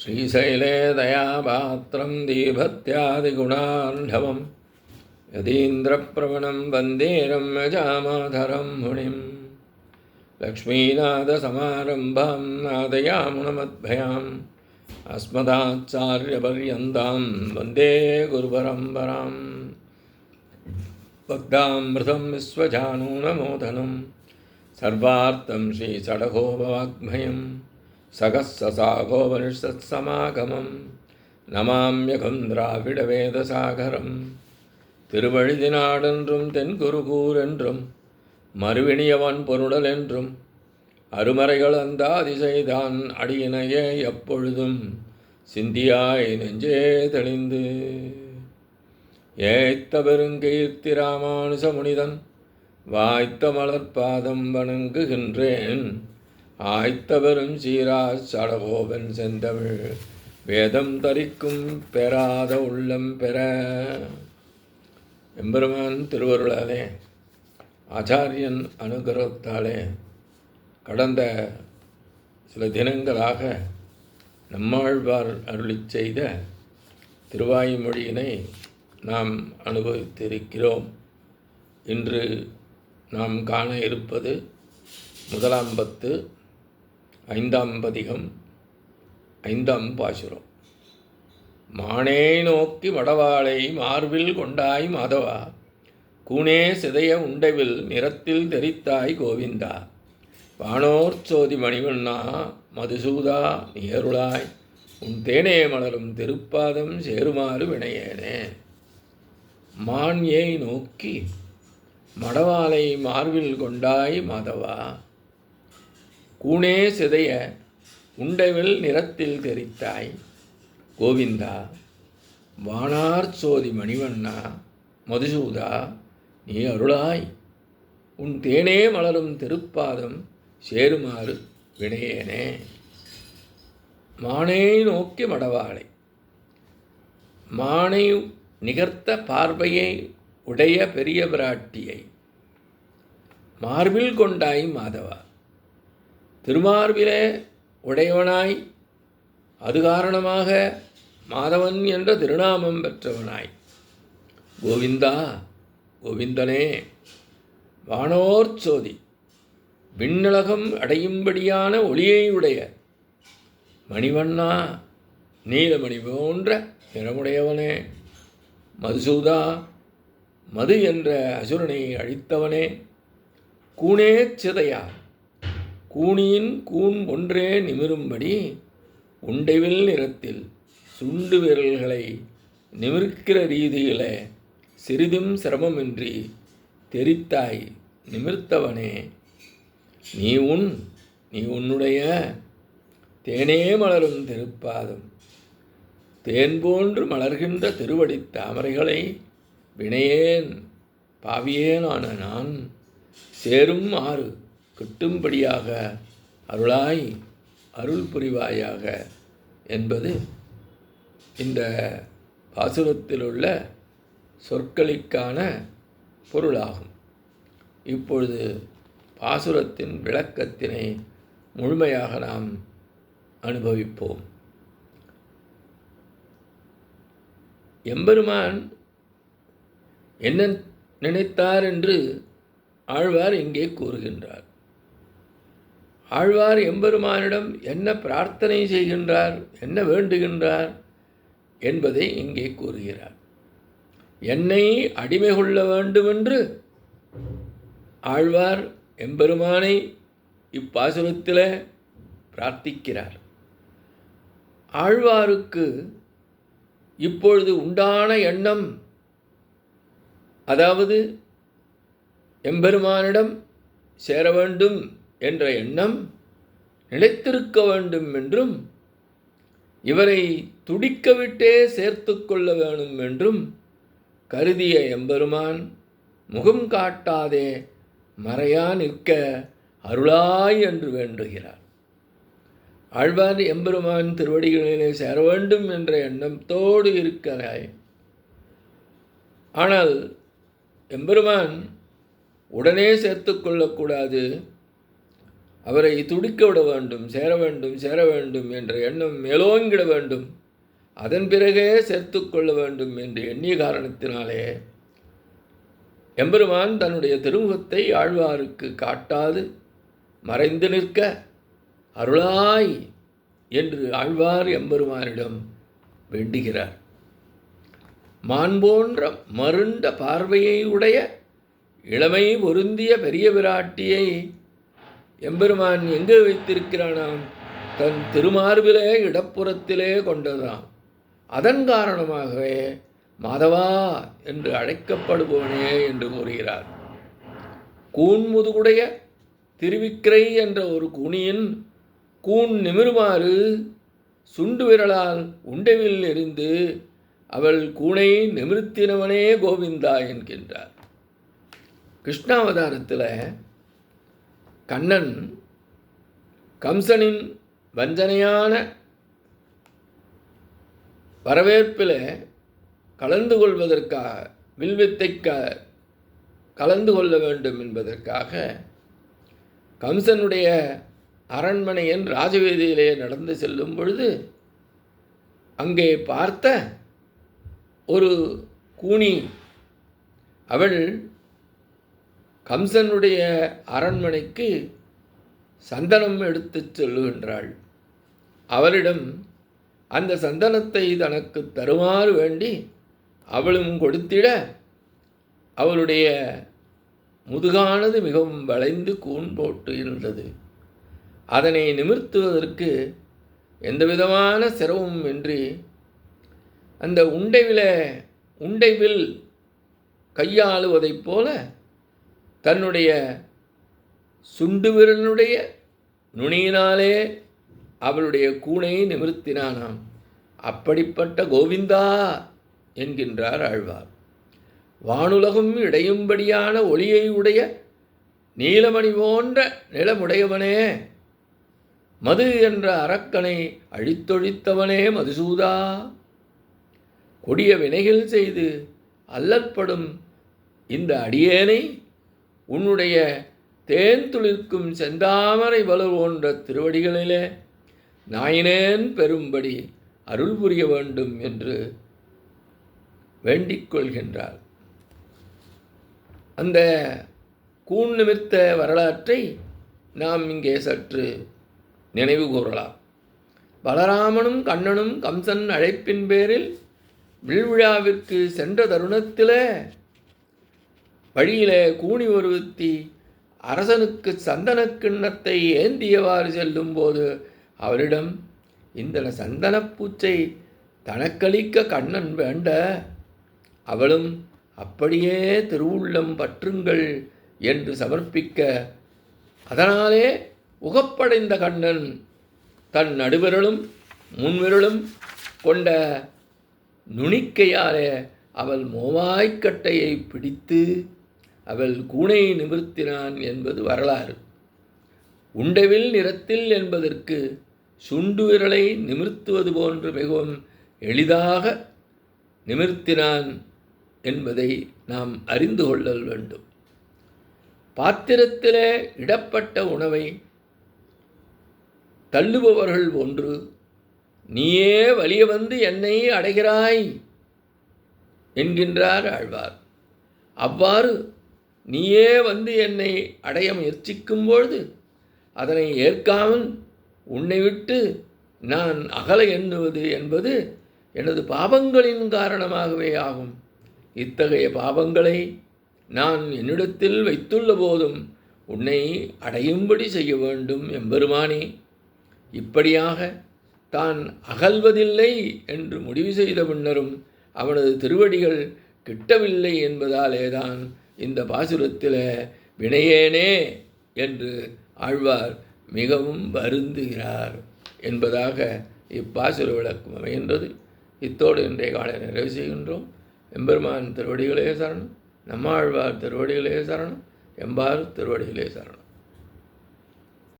श्रीशैले दयापात्रं दीभत्यादिगुणार्णवं यतीन्द्रप्रवणं वन्दे रम्यजामाधरं मुनिं लक्ष्मीनाथसमारम्भां नादयामुनमद्भयाम् अस्मदाचार्यपर्यन्तां वन्दे गुरुपरम्पराम् भक्तामृतं विश्वजानूनमोदनं सर्वार्थं श्रीषडगोपवाग्मयम् சகஸ்ஸசாகோபனிஷத்சமாகமம் நமாம்யகம் திராவிடவேதசாகரம். திருவழிதினாடென்றும் தென்குருகூரென்றும் மறுவினியவன் பொருடல் என்றும் அருமறைகள் அந்த அதிசைதான் அடியினையே எப்பொழுதும் சிந்தியாய் நெஞ்சே தெளிந்து ஏத்த பெருங்கீர்த்தி ராமானுஜ முனிதன் வாய்த்த மலர்பாதம் வணங்குகின்றேன். ஆய்த்த பெரும் சீராச் சடகோபன் செந்தமிழ் வேதம் தரிக்கும் பெறாத உள்ளம் பெற. எம்பெருமான் திருவருளாலே ஆச்சாரியன் அனுகிரகத்தாலே கடந்த சில தினங்களாக நம்மாழ்வார் அருளிச் செய்த திருவாய்மொழியினை நாம் அனுபவித்திருக்கிறோம். இன்று நாம் காண இருப்பது முதலாம் பத்து, 5ஆம் பதிகம், 5ஆம் பாசுரம். மானே நோக்கி மடவாளை மார்பில் கொண்டாய் மாதவா, கூனே சிதைய உண்டைவில் நிறத்தில் தெரித்தாய் கோவிந்தா, வானோர் சோதி மணிவண்ணா மதுசூதா நீருளாய், உன் தேனே மலரும் திருப்பாதம் சேருமாறு வினையேனே. மான் ஏய் நோக்கி மடவாளை மார்பில் கொண்டாய் மாதவா, கூனே சிதைய உண்டைவில் நிறத்தில் தெரித்தாய் கோவிந்தா, வானார் சோதி மணிவண்ணா மதுசூதா நீ அருளாய், உன் தேனே மலரும் திருப்பாதம் சேருமாறு வினையேனே. மானை நோக்கி மடவாளை, மானை நிகர்த்த பார்வையை உடைய பெரிய பிராட்டியை மார்பில் கொண்டாய் மாதவா, திருமார்பிலே உடையவனாய், அது காரணமாக மாதவன் என்ற திருநாமம் பெற்றவனாய், கோவிந்தா கோவிந்தனே, வானோர் சோதி விண்ணலகம் அடையும்படியான ஒளியை உடைய மணிவண்ணா நீலமணி போன்ற நிறமுடையவனே, மதுசூதா மது என்ற அசுரனை அழித்தவனே, கூனே சிதையா கூனியின் கூன் ஒன்றே நிமிரும்படி உண்டைவில் நிறத்தில் சுண்டு விரல்களை நிமிர்க்கிற ரீதியில சிறிதும் சிரமமின்றி தெரித்தாய் நிமிர்த்தவனே, நீ உன்னுடைய தேனே மலரும் திருப்பாதம், தேன் போன்று மலர்கின்ற திருவடி தாமரைகளை வினையேன் பாவியேனான நான் சேரும் ஆறு கிட்டும்படியாக அருளாய் அருள் புரிவாயாக என்பது இந்த பாசுரத்தில் உள்ள சொற்களுக்கான பொருளாகும். இப்பொழுது பாசுரத்தின் விளக்கத்தினை முழுமையாக நாம் அனுபவிப்போம். எம்பெருமான் என்ன நினைத்தார் என்று ஆழ்வார் இங்கே கூறுகின்றார். ஆழ்வார் எம்பெருமானிடம் என்ன பிரார்த்தனை செய்கின்றார், என்ன வேண்டுகின்றார் என்பதை இங்கே கூறுகிறார். என்னை அடிமை கொள்ள வேண்டுமென்று ஆழ்வார் எம்பெருமானை இப்பாசுரத்தில் பிரார்த்திக்கிறார். ஆழ்வாருக்கு இப்பொழுது உண்டான எண்ணம், அதாவது எம்பெருமானிடம் சேர வேண்டும் என்ற எண்ணம் நிலைத்திருக்க வேண்டும் என்றும், இவரை துடிக்கவிட்டே சேர்த்து கொள்ள வேணும் என்றும் கருதிய எம்பெருமான் முகம் காட்டாதே மறையா நிற்க அருளாய் என்று வேண்டுகிறார். ஆழ்வார் எம்பெருமான் திருவடிகளிலே சேர வேண்டும் என்ற எண்ணத்தோடு இருக்கிறாய். ஆனால் எம்பெருமான் உடனே சேர்த்து கொள்ளக்கூடாது. அவரை துடிக்க விட வேண்டும், சேர வேண்டும் என்ற எண்ணம் மேலோங்கிட வேண்டும், அதன் பிறகே சேர்த்து கொள்ள வேண்டும் என்று எண்ணிய காரணத்தினாலே எம்பெருமான் தன்னுடைய திருமுகத்தை ஆழ்வாருக்கு காட்டாது மறைந்து நிற்க அருளாய் என்று ஆழ்வார் எம்பெருமானிடம் வேண்டுகிறார். மான் போன்ற மருண்ட பார்வையை உடைய இளமை பொருந்திய பெரிய பிராட்டியை எம்பெருமான் எங்கே வைத்திருக்கிறானாம்? தன் திருமார்பிலே இடப்புறத்திலே கொண்டதாம். அதன் காரணமாகவே மாதவா என்று அழைக்கப்படுபவனே என்று கூறுகிறார். கூன்முதுகுடைய திருவிக்கிரை என்ற ஒரு கூனியின் கூன் நிமிருமாறு சுண்டு விரலால் உண்டவில் எறிந்து அவள் கூனை நிமிர்த்தினவனே கோவிந்தா என்கின்றார். கிருஷ்ணாவதாரத்தில் கண்ணன் கம்சனின் வஞ்சனையான வரவேற்பில் கலந்து கொள்வதற்காக, வில்வித்தை கலந்து கொள்ள வேண்டும் என்பதற்காக கம்சனுடைய அரண்மனையின் ராஜவீதியிலே நடந்து செல்லும் பொழுது அங்கே பார்த்த ஒரு கூனி அவள் கம்சனுடைய அரண்மனைக்கு சந்தனம் எடுத்துச் செல்லுகின்றாள். அவளிடம் அந்த சந்தனத்தை தனக்கு தருமாறு வேண்டி அவளும் கொடுத்திட அவளுடைய முதுகானது மிகவும் வளைந்து கூன் போட்டு இருந்தது. அதனை நிமிர்த்துவதற்கு எந்தவிதமான சிரமமும் இன்றி அந்த உண்டைவில் கையாளுவதைப் போல தன்னுடைய சுண்டு விரலுடைய நுனியினாலே அவளுடைய கூனை நிமிர்த்தினானாம். அப்படிப்பட்ட கோவிந்தா என்கின்றார் ஆழ்வார். வானுலகும் இடையும்படியான ஒளியை உடைய நீலமணி போன்ற நிலமுடையவனே, மது என்ற அரக்கனை அழித்தொழித்தவனே மதுசூதா, கொடிய வினைகள் செய்து அல்லற்படும் இந்த அடியேனை உன்னுடைய தேன் துளிர்க்கும் செந்தாமரை வலு போன்ற திருவடிகளிலே நாயினேன் பெறும்படி அருள் புரிய வேண்டும் என்று வேண்டிக் கொள்கின்றார். அந்த கூன் நிமிர்த்த வரலாற்றை நாம் இங்கே சற்று நினைவு கூறலாம். பலராமனும் கண்ணனும் கம்சன் அழைப்பின் பேரில் வில்விழாவிற்கு சென்ற தருணத்திலே வழியிலே கூனி ஒருத்தி அரசனுக்கு சந்தன கிண்ணத்தை ஏந்தியவாறு செல்லும்போது அவரிடம் இந்த சந்தனப்பூச்சை தனக்களிக்க கண்ணன் வேண்ட அவளும் அப்படியே திருவுள்ளம் பற்றுங்கள் என்று சமர்ப்பிக்க, அதனாலே உகப்படைந்த கண்ணன் தன் நடுவிரலும் முன்விரலும் கொண்ட நுனிக்கையாலே அவள் மோவாய்க்கட்டையை பிடித்து அவள் கூனை நிமிர்த்தினான் என்பது வரலாறு. உண்டவில் நிறத்தில் என்பதற்கு சுண்டு விரலை நிமிர்த்துவது போன்று மிகவும் எளிதாக நிமிர்த்தினான் என்பதை நாம் அறிந்து கொள்ளல் வேண்டும். பாத்திரத்திலே இடப்பட்ட உணவை தள்ளுபவர்கள் ஒன்று, நீயே வலிய வந்து என்னை அடைகிறாய் என்கின்றார் ஆழ்வார். அவ்வாறு நீயே வந்து என்னை அடைய முயற்சிக்கும் பொழுது அதனை ஏற்காமல் உன்னை விட்டு நான் அகல எண்ணுவது என்பது எனது பாவங்களின் காரணமாகவே ஆகும். இத்தகைய பாவங்களை நான் என்னிடத்தில் வைத்துள்ள போதும் உன்னை அடையும்படி செய்ய வேண்டும் எம்பெருமானே. இப்படியாக தான் அகல்வதில்லை என்று முடிவு செய்த பின்னரும் அவனது திருவடிகள் கிட்டவில்லை என்பதாலே தான் இந்த பாசுரத்தில் வினையேனே என்று ஆழ்வார் மிகவும் வருந்துகிறார் என்பதாக இப்பாசுர விளக்கம் அமைகின்றது. இத்தோடு இன்றைய காலை நிறைவு செய்கின்றோம். எம்பெருமான் திருவடிகளே சரணம், நம்மாழ்வார் திருவடிகளே சரணம், எம்பார் திருவடிகளே சரணம்.